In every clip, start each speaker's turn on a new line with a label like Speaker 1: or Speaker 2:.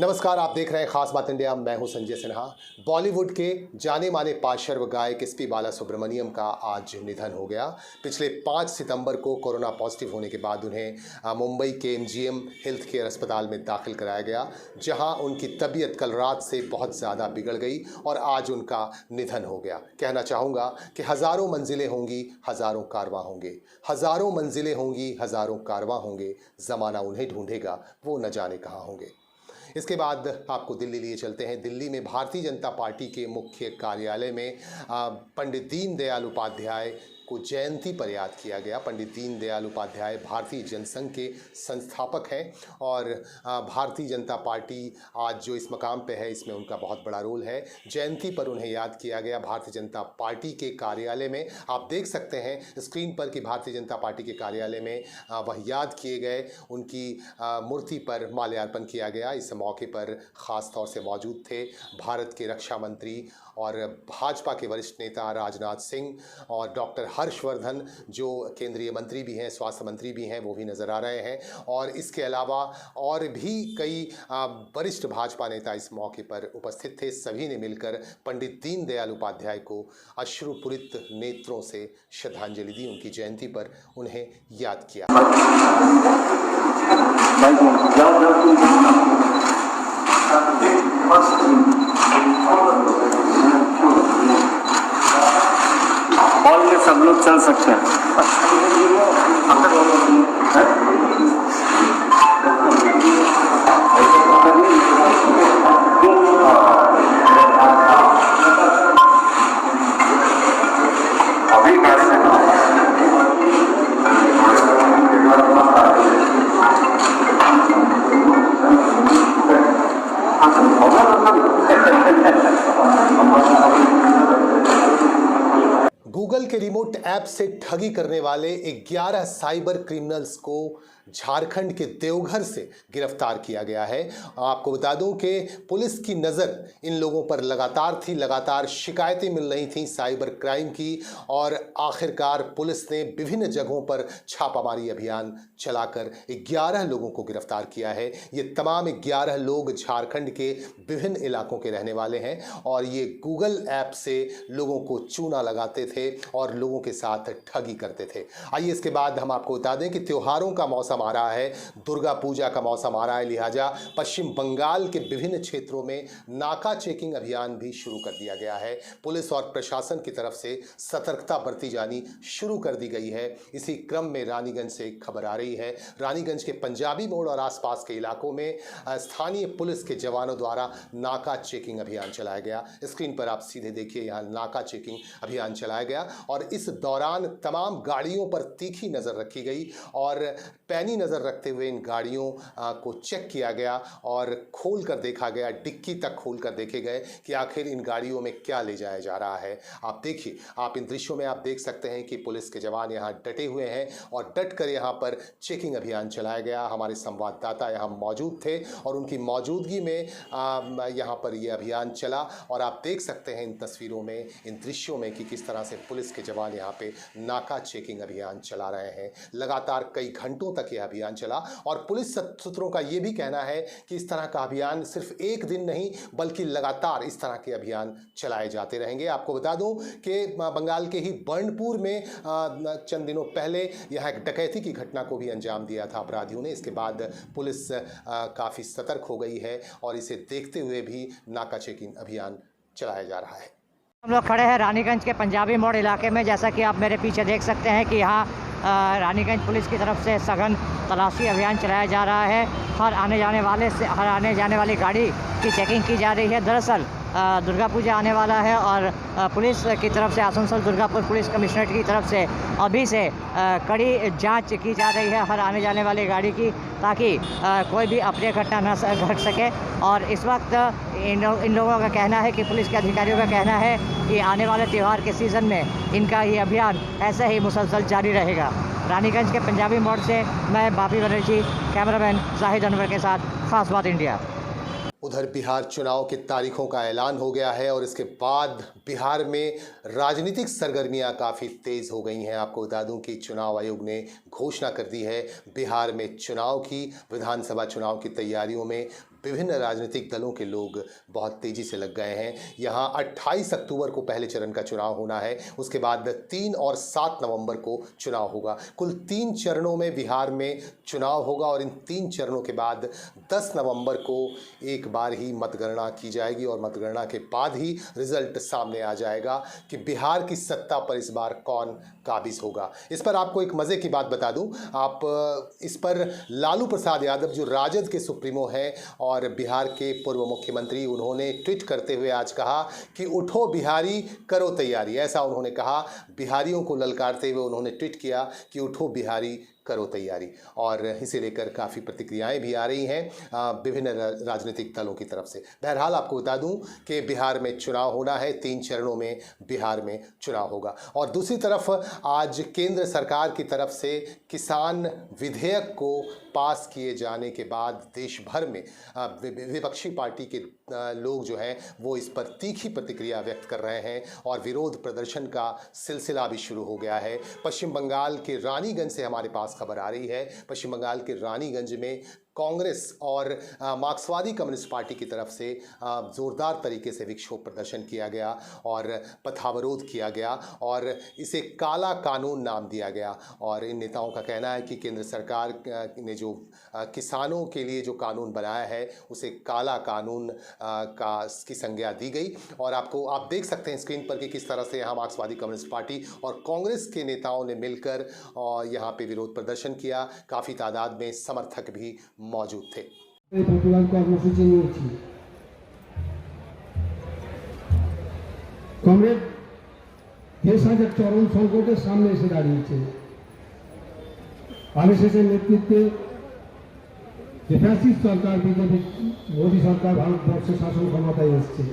Speaker 1: नमस्कार, आप देख रहे हैं खास बात इंडिया। मैं हूं संजय सिन्हा। बॉलीवुड के जाने माने पार्श्व गायक एसपी बालासुब्रमण्यम का आज निधन हो गया। पिछले 5 सितंबर को कोरोना पॉजिटिव होने के बाद उन्हें मुंबई के एमजीएम हेल्थ केयर अस्पताल में दाखिल कराया गया, जहां उनकी तबीयत कल रात से बहुत ज़्यादा बिगड़ गई और आज उनका निधन हो गया। कहना चाहूँगा कि हज़ारों मंजिलें होंगी, हज़ारों कारवां होंगे, हज़ारों मंजिलें होंगी, हज़ारों कारवां होंगे, ज़माना उन्हें ढूंढेगा, वो न जाने कहाँ होंगे। इसके बाद आपको दिल्ली लिए चलते हैं। दिल्ली में भारतीय जनता पार्टी के मुख्य कार्यालय में पंडित दीनदयाल उपाध्याय को जयंती पर याद किया गया। पंडित दीनदयाल उपाध्याय भारतीय जनसंघ के संस्थापक हैं और भारतीय जनता पार्टी आज जो इस मकाम पे है, इसमें उनका बहुत बड़ा रोल है। जयंती पर उन्हें याद किया गया भारतीय जनता पार्टी के कार्यालय में। आप देख सकते हैं स्क्रीन पर कि भारतीय जनता पार्टी के कार्यालय में वह याद किए गए। उनकी मूर्ति पर माल्यार्पण किया गया। इस मौके पर ख़ास तौर से मौजूद थे भारत के रक्षा मंत्री और भाजपा के वरिष्ठ नेता राजनाथ सिंह और डॉक्टर हर्षवर्धन, जो केंद्रीय मंत्री भी हैं, स्वास्थ्य मंत्री भी हैं, वो भी नज़र आ रहे हैं। और इसके अलावा और भी कई वरिष्ठ भाजपा नेता इस मौके पर उपस्थित थे। सभी ने मिलकर पंडित दीनदयाल उपाध्याय को अश्रुपूरित नेत्रों से श्रद्धांजलि दी। उनकी जयंती पर उन्हें याद किया।
Speaker 2: हॉल में सब लोग चल सकते हैं।
Speaker 1: गूगल के रिमोट ऐप से ठगी करने वाले 11 साइबर क्रिमिनल्स को झारखंड के देवघर से गिरफ्तार किया गया है। आपको बता दूं कि पुलिस की नज़र इन लोगों पर लगातार थी, लगातार शिकायतें मिल रही थीं साइबर क्राइम की, और आखिरकार पुलिस ने विभिन्न जगहों पर छापामारी अभियान चलाकर 11 लोगों को गिरफ्तार किया है। ये तमाम 11 लोग झारखंड के विभिन्न इलाकों के रहने वाले हैं और ये गूगल ऐप से लोगों को चूना लगाते थे और लोगों के साथ ठगी करते थे। आइए इसके बाद हम आपको बता दें कि त्योहारों का मौसम आ रहा है, दुर्गा पूजा का मौसम आ रहा है, लिहाजा पश्चिम बंगाल के विभिन्न क्षेत्रों में नाका चेकिंग अभियान भी शुरू कर दिया गया है। पुलिस और प्रशासन की तरफ से सतर्कता बरती जानी शुरू कर दी गई है। इसी क्रम में रानीगंज से खबर आ रही है। रानीगंज के पंजाबी मोड़ और आसपास के इलाकों में स्थानीय पुलिस के जवानों द्वारा नाका चेकिंग अभियान चलाया गया। स्क्रीन पर आप सीधे देखिए, यहाँ नाका चेकिंग अभियान चलाया गया और इस दौरान तमाम गाड़ियों पर तीखी नज़र रखी गई और पैनी नज़र रखते हुए इन गाड़ियों को चेक किया गया और खोल कर देखा गया, डिक्की तक खोल कर देखे गए कि आखिर इन गाड़ियों में क्या ले जाया जा रहा है। आप देखिए, आप इन दृश्यों में आप देख सकते हैं कि पुलिस के जवान यहाँ डटे हुए हैं और डट कर यहाँ पर चेकिंग अभियान चलाया गया। हमारे संवाददाता यहाँ मौजूद थे और उनकी मौजूदगी में यहाँ पर यह अभियान चला और आप देख सकते हैं इन तस्वीरों में, इन दृश्यों में कि किस तरह से पुलिस के जवान यहाँ पे नाका चेकिंग अभियान चला रहे हैं। लगातार कई घंटों तक यह अभियान चला और पुलिस सूत्रों का ये भी कहना है कि इस तरह का अभियान सिर्फ एक दिन नहीं बल्कि लगातार इस तरह के अभियान चलाए जाते रहेंगे। आपको बता दूं कि बंगाल के ही बर्नपुर में चंद दिनों पहले यहाँ एक डकैती की घटना को भी अंजाम दिया था अपराधियों ने। इसके बाद पुलिस काफ़ी सतर्क हो गई है और इसे देखते हुए भी नाका चेकिंग अभियान चलाया जा रहा है।
Speaker 3: हम लोग खड़े हैं रानीगंज के पंजाबी मोड़ इलाके में। जैसा कि आप मेरे पीछे देख सकते हैं कि यहाँ रानीगंज पुलिस की तरफ से सघन तलाशी अभियान चलाया जा रहा है। हर आने जाने वाली गाड़ी की चेकिंग की जा रही है। दरअसल दुर्गा पूजा आने वाला है और पुलिस की तरफ से आसनसोल दुर्गापुर पुलिस कमिश्नरेट की तरफ से अभी से कड़ी जांच की जा रही है हर आने जाने वाली गाड़ी की, ताकि कोई भी अप्रिय घटना न घट सके। और इस वक्त इन लोगों का कहना है कि पुलिस के अधिकारियों का कहना है कि आने वाले त्यौहार के सीज़न में इनका ये अभियान ऐसे ही मुसलसल जारी रहेगा। रानीगंज के पंजाबी मोड़ से मैं बापी बनर्जी, कैमरामैन जाहिद अनवर के साथ खास बात इंडिया।
Speaker 1: उधर बिहार चुनाव की तारीखों का ऐलान हो गया है और इसके बाद बिहार में राजनीतिक सरगर्मियां काफ़ी तेज़ हो गई हैं। आपको बता दूं कि चुनाव आयोग ने घोषणा कर दी है बिहार में चुनाव की, विधानसभा चुनाव की तैयारियों में विभिन्न राजनीतिक दलों के लोग बहुत तेज़ी से लग गए हैं। यहाँ 28 अक्टूबर को पहले चरण का चुनाव होना है, उसके बाद 3 और 7 नवंबर को चुनाव होगा। कुल 3 चरणों में बिहार में चुनाव होगा और इन 3 चरणों के बाद 10 नवंबर को एक बार ही मतगणना की जाएगी और मतगणना के बाद ही रिजल्ट सामने आ जाएगा कि बिहार की सत्ता पर इस बार कौन काबिज होगा। इस पर आपको एक मज़े की बात बता दूं, आप इस पर लालू प्रसाद यादव जो राजद के सुप्रीमो हैं और बिहार के पूर्व मुख्यमंत्री, उन्होंने ट्वीट करते हुए आज कहा कि उठो बिहारी करो तैयारी। ऐसा उन्होंने कहा, बिहारियों को ललकारते हुए उन्होंने ट्वीट किया कि उठो बिहारी करो तैयारी। और इसे लेकर काफ़ी प्रतिक्रियाएं भी आ रही हैं विभिन्न राजनीतिक दलों की तरफ से। बहरहाल आपको बता दूं कि बिहार में चुनाव होना है, 3 चरणों में बिहार में चुनाव होगा। और दूसरी तरफ आज केंद्र सरकार की तरफ से किसान विधेयक को पास किए जाने के बाद देश भर में विपक्षी पार्टी के लोग जो हैं वो इस पर तीखी प्रतिक्रिया व्यक्त कर रहे हैं और विरोध प्रदर्शन का सिलसिला भी शुरू हो गया है। पश्चिम बंगाल के रानीगंज से हमारे पास खबर आ रही है। पश्चिम बंगाल के रानीगंज में कांग्रेस और मार्क्सवादी कम्युनिस्ट पार्टी की तरफ से ज़ोरदार तरीके से विक्षोभ प्रदर्शन किया गया और पथावरोध किया गया और इसे काला कानून नाम दिया गया। और इन नेताओं का कहना है कि केंद्र सरकार ने जो किसानों के लिए जो कानून बनाया है उसे काला कानून की संज्ञा दी गई। और आप देख सकते हैं स्क्रीन पर कि किस तरह से यहाँ मार्क्सवादी कम्युनिस्ट पार्टी और कांग्रेस के नेताओं ने मिलकर और यहाँ पे विरोध प्रदर्शन किया। काफ़ी तादाद में समर्थक भी मौजूद थे।
Speaker 4: কমরেড দেশ আজ এক চরম সংকটের সামনে এসে দাঁড়িয়েছে। আরএসএসের নেতৃত্বে যে ফ্যাসিস্ট সরকার বিজেপি মোদী সরকার ভারতবর্ষে শাসন ক্ষমতায় এসেছে।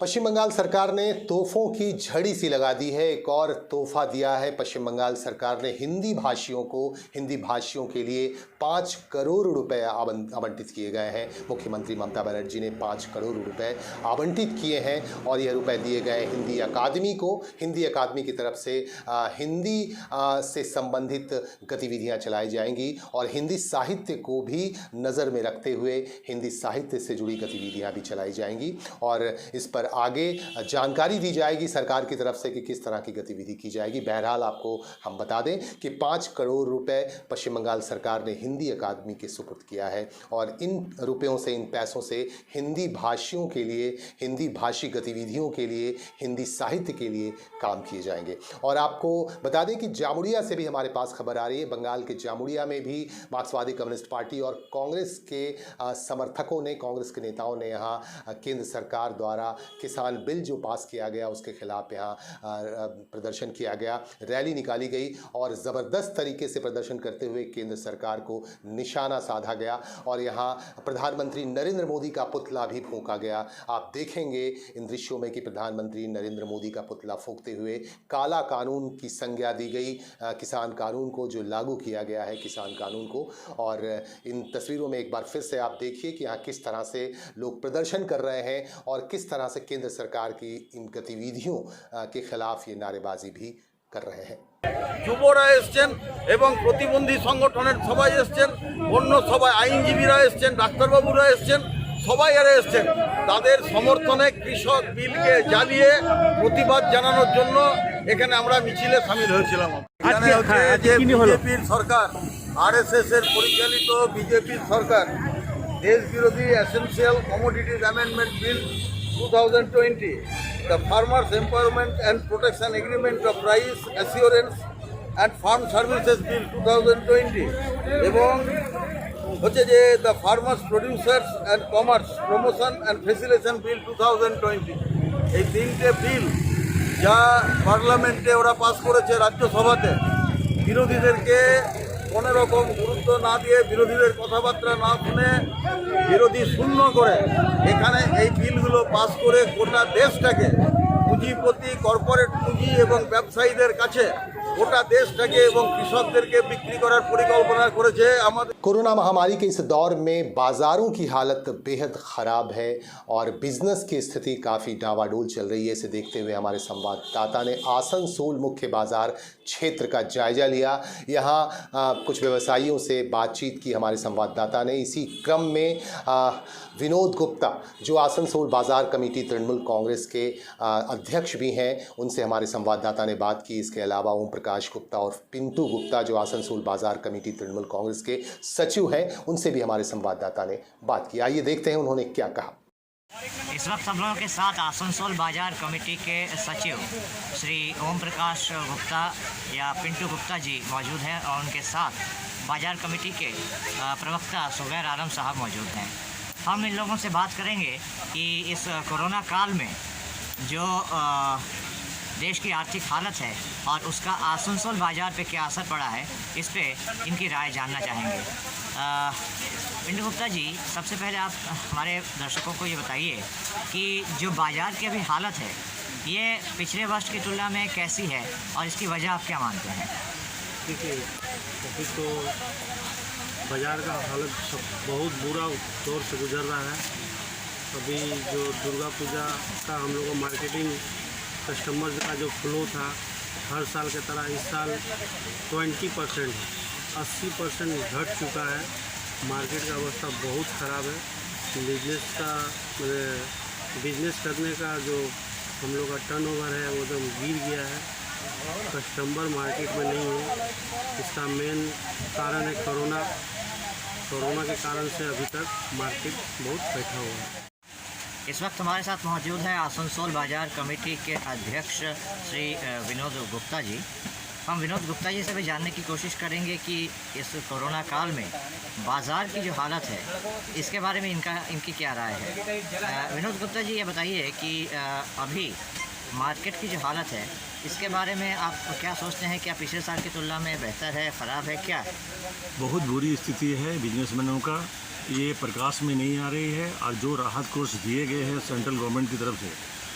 Speaker 1: पश्चिम बंगाल सरकार ने तोहफों की झड़ी सी लगा दी है। एक और तोहफा दिया है पश्चिम बंगाल सरकार ने हिंदी भाषियों के लिए 5 करोड़ रुपए आवंटित किए गए हैं। मुख्यमंत्री ममता बनर्जी ने 5 करोड़ रुपए आवंटित किए हैं और यह रुपए दिए गए हिंदी अकादमी को। हिंदी अकादमी की तरफ से हिंदी से संबंधित गतिविधियां चलाई जाएंगी और हिंदी साहित्य को भी नज़र में रखते हुए हिंदी साहित्य से जुड़ी गतिविधियां भी चलाई जाएंगी और इस पर आगे जानकारी दी जाएगी सरकार की तरफ से कि किस तरह की गतिविधि की जाएगी। बहरहाल आपको हम बता दें कि 5 करोड़ रुपए पश्चिम बंगाल सरकार ने हिंदी अकादमी के सुपुर्द किया है और इन रुपयों से, इन पैसों से हिंदी भाषियों के लिए, हिंदी भाषी गतिविधियों के लिए, हिंदी साहित्य के लिए काम किए जाएंगे। और आपको बता दें कि जामुड़िया से भी हमारे पास खबर आ रही है। बंगाल के जामुड़िया में भी मार्क्सवादी कम्युनिस्ट पार्टी और कांग्रेस के समर्थकों ने, कांग्रेस के नेताओं ने यहाँ केंद्र सरकार द्वारा किसान बिल जो पास किया गया उसके खिलाफ यहाँ प्रदर्शन किया गया, रैली निकाली गई और ज़बरदस्त तरीके से प्रदर्शन करते हुए केंद्र सरकार को निशाना साधा गया और यहाँ प्रधानमंत्री नरेंद्र मोदी का पुतला भी फूंका गया। आप देखेंगे इन दृश्यों में कि प्रधानमंत्री नरेंद्र मोदी का पुतला फूंकते हुए काला कानून की संज्ञा दी गई, किसान कानून को जो लागू किया गया है, किसान कानून को। और इन तस्वीरों में एक बार फिर से आप देखिए कि यहाँ किस तरह से लोग प्रदर्शन कर रहे हैं और किस तरह से केंद्र सरकार की इन गतिविधियों के खिलाफ ये नारेबाजी भी कर रहे हैं।
Speaker 5: যুবরা এসছেন এবং প্রতিবন্ধী সংগঠনের সবাই এসছেন, অন্য সবাই আইনজীবীরা এসছেন, ডাক্তারবাবুরা এসছেন, সবাই এরা এসছেন তাদের সমর্থনে কৃষক বিলকে জ্বালিয়ে প্রতিবাদ জানানোর জন্য এখানে আমরা মিছিলে সামিল হয়েছিলাম। এখানে হচ্ছে যে বিজেপির সরকার, আরএসএস এর পরিচালিত বিজেপির সরকার দেশ বিরোধী essential commodities amendment bill 2020, the Farmers Empowerment and Protection Agreement of Price Assurance and Farm Services Bill 2020 এবং হচ্ছে যে the Farmers Producers and Commerce Promotion and Facilitation Bill 2020, এই 3টে বিল যা পার্লামেন্টে ওরা পাস করেছে রাজ্যসভাতে, বিরোধীদেরকে কোনো রকম গুরুত্ব না দিয়ে, বিরোধীদের কথাবার্তা না শুনে, বিরোধী শূন্য করে এখানে এই বিলগুলো পাস করে গোটা দেশটাকে পুঁজিপতি, কর্পোরেট পুঁজি এবং ব্যবসায়ীদের কাছে গোটা দেশটাকে এবং কৃষকদেরকে বিক্রি করার পরিকল্পনা করেছে। আমাদের
Speaker 1: कोरोना महामारी के इस दौर में बाज़ारों की हालत बेहद ख़राब है और बिज़नेस की स्थिति काफ़ी डावाडोल चल रही है। इसे देखते हुए हमारे संवाददाता ने आसनसोल मुख्य बाज़ार क्षेत्र का जायज़ा लिया। यहाँ कुछ व्यवसायियों से बातचीत की हमारे संवाददाता ने। इसी क्रम में विनोद गुप्ता, जो आसनसोल बाज़ार कमेटी तृणमूल कांग्रेस के अध्यक्ष भी हैं, उनसे हमारे संवाददाता ने बात की। इसके अलावा ओम प्रकाश गुप्ता और पिंटू गुप्ता, जो आसनसोल बाज़ार कमेटी तृणमूल कांग्रेस के सचिव हैं, उनसे भी हमारे संवाददाता ने बात की। आइए देखते हैं उन्होंने क्या कहा।
Speaker 3: इस वक्त हम लोगों के साथ आसनसोल बाजार कमेटी के सचिव श्री ओम प्रकाश गुप्ता या पिंटू गुप्ता जी मौजूद हैं और उनके साथ बाजार कमेटी के प्रवक्ता सुबैर आलम साहब मौजूद हैं। हम इन लोगों से बात करेंगे कि इस कोरोना काल में जो देश की आर्थिक हालत है और उसका आसनसोल बाज़ार पे क्या असर पड़ा है, इस पे इनकी राय जानना चाहेंगे। पिंटू गुप्ता जी, सबसे पहले आप हमारे दर्शकों को ये बताइए कि जो बाज़ार की अभी हालत है ये पिछले वर्ष की तुलना में कैसी है और इसकी वजह आप क्या मानते हैं?
Speaker 6: देखिए, अभी तो बाज़ार का हालत बहुत बुरा दौर से गुजर रहा है। अभी जो दुर्गा पूजा का हम लोग को मार्केटिंग कस्टमर्स का जो फ्लो था हर साल की तरह इस साल 20% 80% घट चुका है। मार्केट का अवस्था बहुत ख़राब है। बिजनेस करने का जो हम लोग का टर्नओवर है वो एकदम गिर गया है। कस्टमर मार्केट में नहीं है। इसका मेन कारण है कोरोना के कारण से अभी तक मार्केट बहुत बैठा हुआ है।
Speaker 3: इस वक्त हमारे साथ मौजूद हैं आसनसोल बाज़ार कमेटी के अध्यक्ष श्री विनोद गुप्ता जी। हम विनोद गुप्ता जी से भी जानने की कोशिश करेंगे कि इस कोरोना काल में बाज़ार की जो हालत है इसके बारे में इनकी क्या राय है। विनोद गुप्ता जी, ये बताइए कि अभी मार्केट की जो हालत है इसके बारे में आप क्या सोचते हैं? क्या पिछले साल की तुलना में बेहतर है, ख़राब है, क्या है?
Speaker 7: बहुत बुरी स्थिति है बिजनेसमैनों का। ये प्रकाश में नहीं आ रही है और जो राहत कोष दिए गए हैं सेंट्रल गवर्नमेंट की तरफ से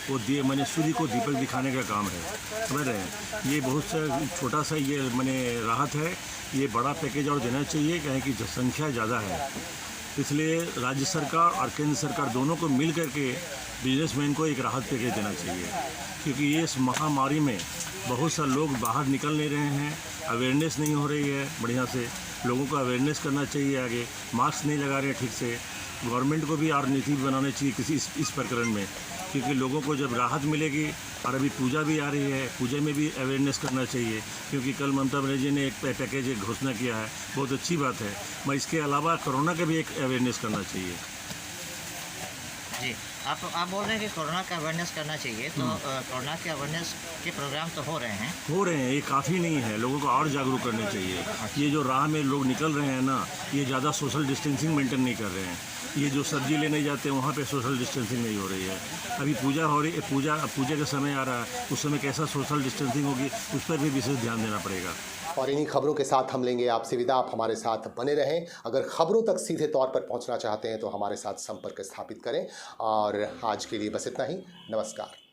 Speaker 7: वो दिए मैंने सूर्य को दीपक दिखाने का काम है, समझ रहे हैं। ये बहुत सा छोटा सा ये राहत है। ये बड़ा पैकेज और देना चाहिए, कहें कि संख्या ज़्यादा है, इसलिए राज्य सरकार और केंद्र सरकार दोनों को मिल करके बिजनेसमैन को एक राहत पैकेज देना चाहिए। क्योंकि ये इस महामारी में बहुत सा लोग बाहर निकल नहीं रहे हैं, अवेयरनेस नहीं हो रही है बढ़िया से। लोगों को अवेयरनेस करना चाहिए, आगे मास्क नहीं लगा रहे ठीक से। गवर्नमेंट को भी और नीति बनानी चाहिए किसी इस प्रकरण में, क्योंकि लोगों को जब राहत मिलेगी। और अभी पूजा भी आ रही है, पूजा में भी अवेयरनेस करना चाहिए, क्योंकि कल ममता बनर्जी ने एक पैकेज घोषणा किया है, बहुत अच्छी बात है। मैं इसके अलावा कोरोना का भी एक अवेयरनेस करना चाहिए।
Speaker 3: जी, आप बोल रहे हैं कि कोरोना का अवेयरनेस करना चाहिए, तो कोरोना के अवेयरनेस के प्रोग्राम तो हो रहे हैं,
Speaker 7: ये काफ़ी नहीं है। लोगों को और जागरूक करना चाहिए। ये जो राह में लोग निकल रहे हैं ना, ये ज़्यादा सोशल डिस्टेंसिंग मेंटेन नहीं कर रहे हैं। ये जो सब्जी लेने जाते हैं वहाँ पे सोशल डिस्टेंसिंग नहीं हो रही है। अभी पूजा हो रही है, पूजा का समय आ रहा है, उस समय कैसा सोशल डिस्टेंसिंग होगी उस पर भी विशेष ध्यान देना पड़ेगा।
Speaker 1: और इन्हीं खबरों के साथ हम लेंगे आपसे विदा। आप हमारे साथ बने रहें। अगर खबरों तक सीधे तौर पर पहुंचना चाहते हैं तो हमारे साथ संपर्क स्थापित करें। और आज के लिए बस इतना ही। नमस्कार।